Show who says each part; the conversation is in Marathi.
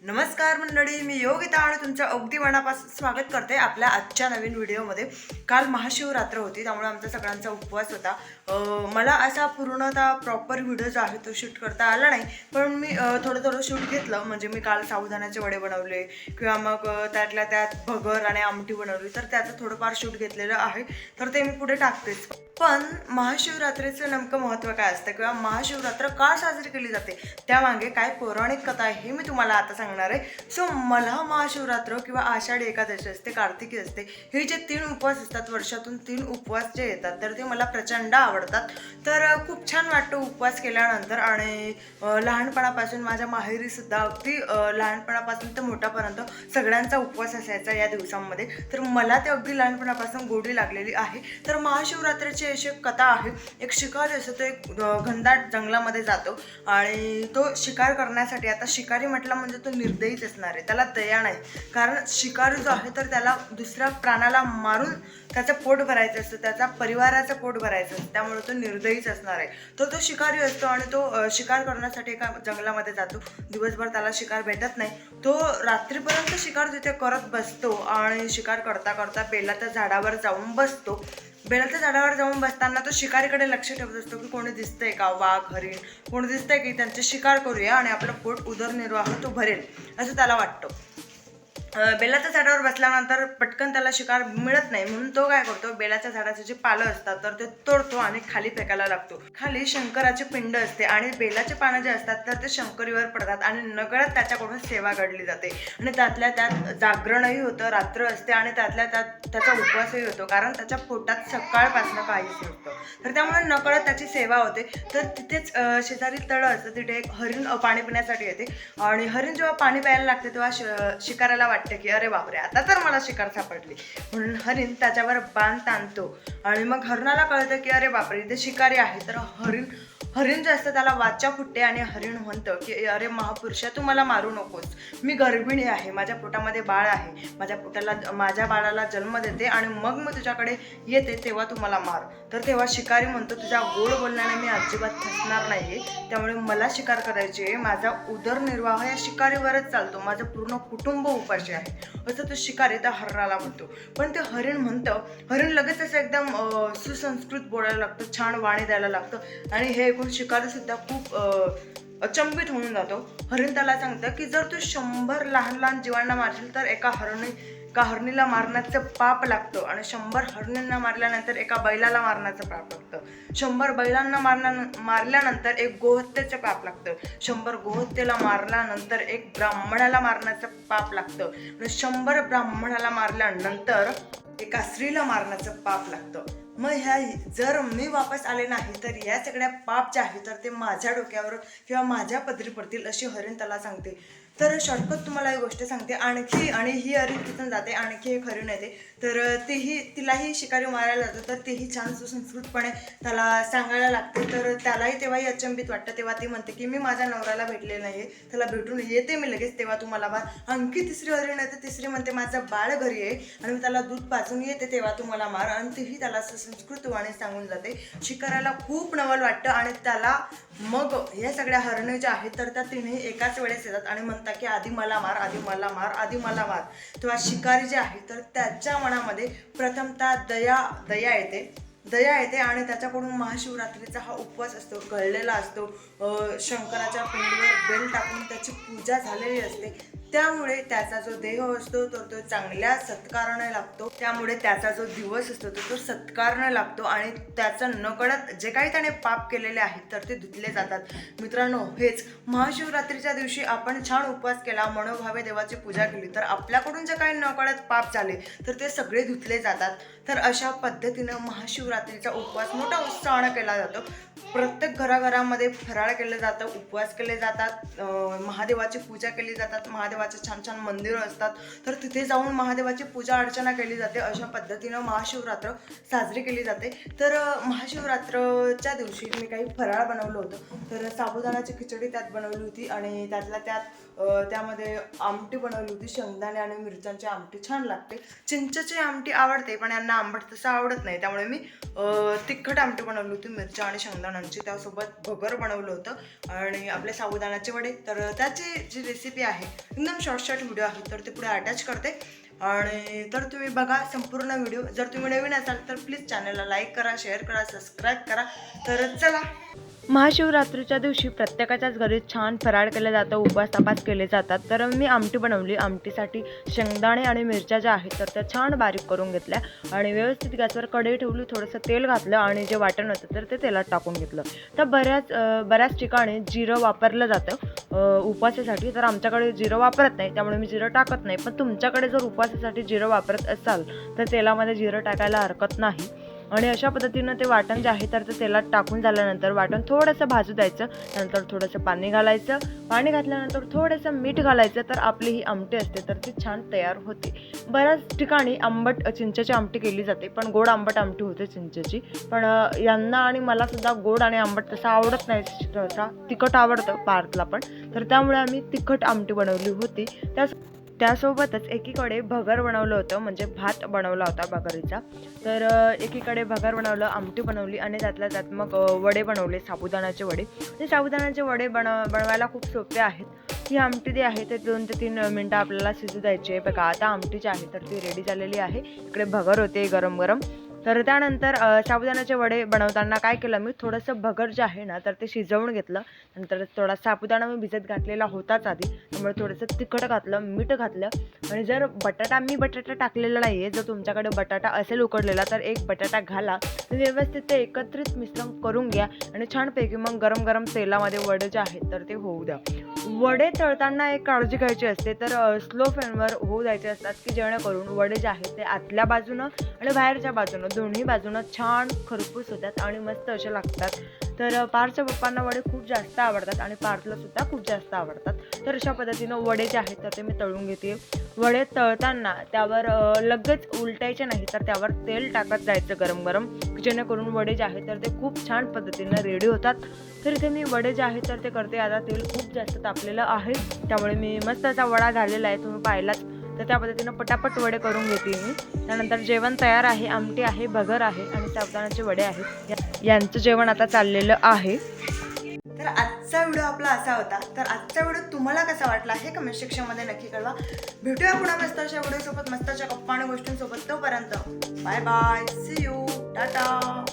Speaker 1: नमस्कार मंडळी, मी योगिता आणि तुमचं अगदी मनापासून स्वागत करते आपल्या आजच्या नवीन व्हिडिओमध्ये. काल महाशिवरात्र होती, त्यामुळे आमचा सगळ्यांचा उपवास होता. मला असा पूर्णतः प्रॉपर व्हिडिओ जो आहे तो शूट करता आला नाही, पण मी थोडं शूट घेतलं. म्हणजे मी काल साबुदाण्याचे वडे बनवले किंवा मग त्यातल्या त्यात भगर आणि आमटी बनवली, तर त्याचं थोडंफार शूट घेतलेलं आहे, तर ते मी पुढे टाकतेच. पण महाशिवरात्रीचं नेमकं महत्त्व काय असतं किंवा महाशिवरात्र का साजरी केली जाते, त्यामागे काय पौराणिक कथा आहे हे मी तुम्हाला आता सांगणार आहे. सो मला महाशिवरात्र किंवा आषाढी एकादशी असते, कार्तिकी असते, हे जे 3 उपवास असतात, वर्षातून 3 उपवास जे येतात, तर ते मला प्रचंड आवडतात. तर खूप छान वाटतं उपवास केल्यानंतर. आणि लहानपणापासून माझ्या माहेरी सुद्धा अगदी लहानपणापासून तर मोठ्यापर्यंत सगळ्यांचा उपवास असायचा या दिवसांमध्ये. तर मला ते अगदी लहानपणापासून गोडी लागलेली आहे. तर महाशिवरात्रीची अशी एक कथा आहे. एक शिकारी असतो, तो एक घनदाट जंगलामध्ये जातो आणि तो शिकार करण्यासाठी, आता शिकारी म्हटलं म्हणजे तो निर्दयीच असणार आहे, त्याला दया नाही. कारण शिकारी जो आहे तर त्याला दुसऱ्या प्राण्याला मारून त्याचं पोट भरायचं असतं, त्याचा परिवाराचं पोट भरायचं असतं, त्यामुळे तो निर्दयीच असणार आहे. तर तो शिकारी असतो आणि तो शिकार करण्यासाठी एका जंगलामध्ये जातो. दिवसभर त्याला शिकार भेटत नाही. तो रात्रीपर्यंत शिकार तिथे करत बसतो आणि शिकार करता करता बेलाच्या झाडावर जाऊन बसतो. बेलाच्या झाडावर जाऊन बसताना तो शिकारीकडे लक्ष ठेवत असतो की कोणी दिसतंय का, वाघ, हरिण कोणी दिसतंय की त्यांचे शिकार करूया आणि आपलं पोट उदरनिर्वाह तो भरेल, असं त्याला वाटतं. बेलाच्या झाडावर बसल्यानंतर पटकन त्याला शिकार मिळत नाही, म्हणून तो काय करतो, बेलाच्या झाडाचे जे पालं असतात तर ते तोडतो आणि खाली फेकायला लागतो. खाली शंकराची पिंड असते आणि बेलाचे पानं जे असतात तर ते शंकरीवर पडतात आणि नकळत त्याच्याकडून सेवा घडली जाते. आणि त्यातल्या त्यात जागरणही होतं, रात्र असते आणि त्यातल्या त्यात त्याचा उपवासही होतो, कारण त्याच्या पोटात सकाळपासून काहीच नसतं. तर त्यामुळे नकळत त्याची सेवा होते. तर तिथेच शेजारी तळं असतं, तिथे एक हरिण पाणी पिण्यासाठी येते आणि हरिण जेव्हा पाणी प्यायला लागते तेव्हा शिकाराला वाटते की अरे बापरे, आता तर मला शिकार सापडली. म्हणून हरिण त्याच्यावर बाण ताणतो आणि मग हरणाला कळतं की अरे बापरे, इथे शिकारी आहे. तर हरिण जे असतं त्याला वाचा फुटते आणि हरिण म्हणतं की अरे महापुरुषा, तू मला मारू नकोस, मी गर्भिणी आहे, माझ्या पोटामध्ये बाळ आहे, माझ्या बाळाला जन्म देते आणि मग मी तुझ्याकडे येते, तेव्हा तू मला मार. तर तेव्हा शिकारी म्हणतो, तुझ्या गोड बोलण्याने मी अजिबात फसणार नाहीये, त्यामुळे मला शिकार करायची आहे, माझा उदरनिर्वाह या शिकारीवरच चालतो, माझं पूर्ण कुटुंब उपाशी आहे, असं तो शिकारी त्या हरणाला म्हणतो. पण ते हरिण म्हणतं, हरिण लगेच असं एकदम सुसंस्कृत बोलायला लागतं, छान वाणी द्यायला लागतं आणि हे ऐकून शिकारी सुद्धा खूप अचंबित होऊन जातो. हरिण त्याला सांगतं की जर तू 100 लहान लहान जीवांना मारशील तर एका हरणीला मारण्याचं पाप लागतं आणि 100 हरणींना मारल्यानंतर एका बैलाला मारण्याचं पाप लागतं. 100 बैलांना मारल्यानंतर एक गोहत्येचं पाप लागतं. 100 गोहत्येला मारल्यानंतर एक ब्राह्मणाला मारण्याचं पाप लागतं आणि 100 ब्राह्मणाला मारल्यानंतर एका स्त्रीला मारण्याचं पाप लागतं. मग जर मी वापस आले नाही तर या सगळ्या पाप जे आहे तर ते माझ्या डोक्यावर किंवा माझ्या पदरी पडतील, अशी हरिण त्याला सांगते. तर शॉर्टकट तुम्हाला ही गोष्ट सांगते. आणि ही हरिण तिथून जाते, आणखी एक हरिण येते, तर तिलाही शिकारी मारायला जातो. तर तेही छान सुसंस्कृतपणे त्याला सांगायला लागते. तर त्यालाही तेव्हाही अचंबित वाटतं. तेव्हा ती म्हणते की मी माझ्या नवऱ्याला भेटले नाही, त्याला भेटून येते मी लगेच, तेव्हा तुम्हाला मार. आणखी तिसरी हरिण येते, तिसरी म्हणते माझं बाळ घरी आहे आणि मी त्याला दूध पाजून येते, तेव्हा तुम्हाला मार. आणि तेही त्याला सुसंस्कृतपणे सांगून जाते. शिकाराला खूप नवल वाटतं आणि त्याला मग या सगळ्या हरणे ज्या आहेत तर त्या तिन्ही एकाच वेळेस येतात आणि म्हणतात की आधी मला मार, आधी मला मार, आधी मला मार. तेव्हा शिकारी जे आहे तर त्याच्या मनामध्ये प्रथमतः दया येते आणि त्याच्याकडून महाशिवरात्रीचा हा उपवास असतो, घडलेला असतो. शंकराच्या पिंडीवर बेल टाकून त्याची पूजा झालेली असते, त्यामुळे त्याचा जो देह असतो तर तो चांगल्या सत्काराने लागतो. त्यामुळे त्याचा जो दिवस असतो तो सत्काराने लागतो आणि त्याचं नकळत जे काही त्याने पाप केलेले आहेत तर ते धुतले जातात. मित्रांनो, हेच महाशिवरात्रीच्या दिवशी आपण छान उपवास केला, मनोभावे देवाची पूजा केली, तर आपल्याकडून जे काही नकळत पाप झाले तर ते सगळे धुतले जातात. तर अशा पद्धतीनं महाशिवरात्रीचा उपवास मोठ्या उत्साहानं केला जातो. प्रत्येक घराघरामध्ये फराळ केलं जातं, उपवास केले जातात, महादेवाची पूजा केली जातात, महादेवाचे छान छान मंदिरं असतात, तर तिथे जाऊन महादेवाची पूजा अर्चना केली जाते. अशा पद्धतीनं महाशिवरात्र साजरी केली जाते. तर महाशिवरात्रच्या दिवशी मी काही फराळ बनवलं होतं. तर साबुदाण्याची खिचडी त्यात बनवली होती आणि त्यातल्या त्यात त्यामध्ये आमटी बनवली होती, शेंगदाणे आणि मिरच्यांची आमटी छान लागते. चिंचेची आमटी आवडते पण यांना आंबट तसं आवडत नाही, त्यामुळे मी तिखट आमटी बनवली होती मिरच्या आणि शेंगदाण्यांची. त्यासोबत भगर बनवलं होतं आणि आपले साबुदाण्याचे वडे. तर त्याची जी रेसिपी आहे एकदम शॉर्ट व्हिडिओ आहे, तर ते पुढे अटॅच करते आणि तर तुम्ही बघा संपूर्ण व्हिडिओ. जर तुम्ही नवीन असाल तर प्लीज चॅनलला लाईक करा, शेअर करा, सबस्क्राईब करा. तर चला. महाशिवरात्रीच्या दिवशी प्रत्येकाच्याच घरी छान फराळ केलं जातं, उपवास तपास केले जातात. तर मी आमटी बनवली. आमटीसाठी शेंगदाणे आणि मिरच्या ज्या आहेत तर त्या छान बारीक करून घेतल्या आणि व्यवस्थित गॅसवर कढई ठेवली, थोडंसं तेल घातलं आणि जे वाटण होतं तर ते तेलात टाकून घेतलं. तर बऱ्याच ठिकाणी जिरं वापरलं जातं उपवासासाठी. तर आमच्याकडे जिरं वापरत नाही, त्यामुळे मी जिरं टाकत नाही. पण तुमच्याकडे जर उपवासासाठी जिरं वापरत असाल तर तेलामध्ये जिरं टाकायला हरकत नाही. आणि अशा पद्धतीनं ते वाटण जे आहे तर ते तेलात टाकून झाल्यानंतर वाटण थोडंसं भाजू द्यायचं. नंतर थोडंसं पाणी घालायचं. पाणी घातल्यानंतर थोडंसं मीठ घालायचं. तर आपली ही आमटी असते तर ती छान तयार होते. बऱ्याच ठिकाणी आंबट चिंचेची आमटी केली जाते, पण गोड आंबट आमटी होते चिंचेची. पण यांना आणि मला सुद्धा गोड आणि आंबट तसं आवडत नाही, तसा तिखट आवडतं पार्थला पण. तर त्यामुळे आम्ही तिखट आमटी बनवली होती. त्यासोबतच एकीकडे भगर बनवलं होतं, म्हणजे भात बनवला होता भगरीचा. तर एकीकडे भगर बनवलं, आमटी बनवली आणि त्यातल्या त्यात मग वडे बनवले, साबुदाण्याचे वडे. ते साबुदाण्याचे वडे बनवायला खूप सोपे आहेत. ही आमटी जी आहे ते 2 ते 3 मिनटं आपल्याला शिजू द्यायची आहे. बघा आता आमटी जी आहे तर ती रेडी झालेली आहे. इकडे भगर होते गरम गरम. तर त्यानंतर साबुदाण्याचे वडे बनवताना काय केलं मी, थोडंसं भगर जे आहे ना तर ते शिजवून घेतलं. नंतर थोडा साबुदाणा मी भिजत घातलेला होताच आधी, त्यामुळे थोडंसं तिखट घातलं, मीठ घातलं. आणि जर मी बटाटा टाकलेला नाही आहे, जर तुमच्याकडे बटाटा असेल उकडलेला तर एक बटाटा घाला. व्यवस्थित ते एकत्रित मिश्रण करून घ्या आणि छानपैकी मग गरम गरम तेलामध्ये वडे जे आहेत तर ते होऊ द्या. वडे तळताना एक काळजी घ्यायची असते, तर स्लो फ्लेमवर होऊ द्यायचे असतात, की जेणेकरून वडे जे आहेत ते आतल्या बाजूनं आणि बाहेरच्या बाजूनं दोन्ही बाजूनं छान खरपूस होतात आणि मस्त असे लागतात. तर पार्थच्या पप्पांना वडे खूप जास्त आवडतात आणि पार्थला सुद्धा खूप जास्त आवडतात. तर अशा पद्धतीनं वडे जे आहेत तर ते मी तळून घेते. वडे तळताना त्यावर लगेच उलटायचे नाही, तर त्यावर तेल टाकत जायचं गरम गरम, जेणेकरून वडे जे आहेत तर ते खूप छान पद्धतीनं रेडी होतात. तर इथे मी वडे जे आहेत तर ते करते. आता तेल खूप जास्त तापलेलं आहे, त्यामुळे मी मस्त असा वडा झालेला आहे, तुम्ही पाहिलाच. तर त्या पद्धतीनं पटापट वडे करून घेते मी. त्यानंतर जेवण तयार आहे. आमटी आहे, भगर आहे आणि साबुदाण्याचे वडे आहेत. यांचं जेवण आता चाललेलं आहे. तर आजचा व्हिडिओ आपला असा होता. तर आजचा व्हिडिओ तुम्हाला कसा वाटला हे कमेंट सेक्शनमध्ये नक्की कळवा. भेटूया पुन्हा मस्त अशा व्हिडिओसोबत, मस्त अशा गप्पा आणि गोष्टींसोबत. तोपर्यंत bye bye, see you, Tata.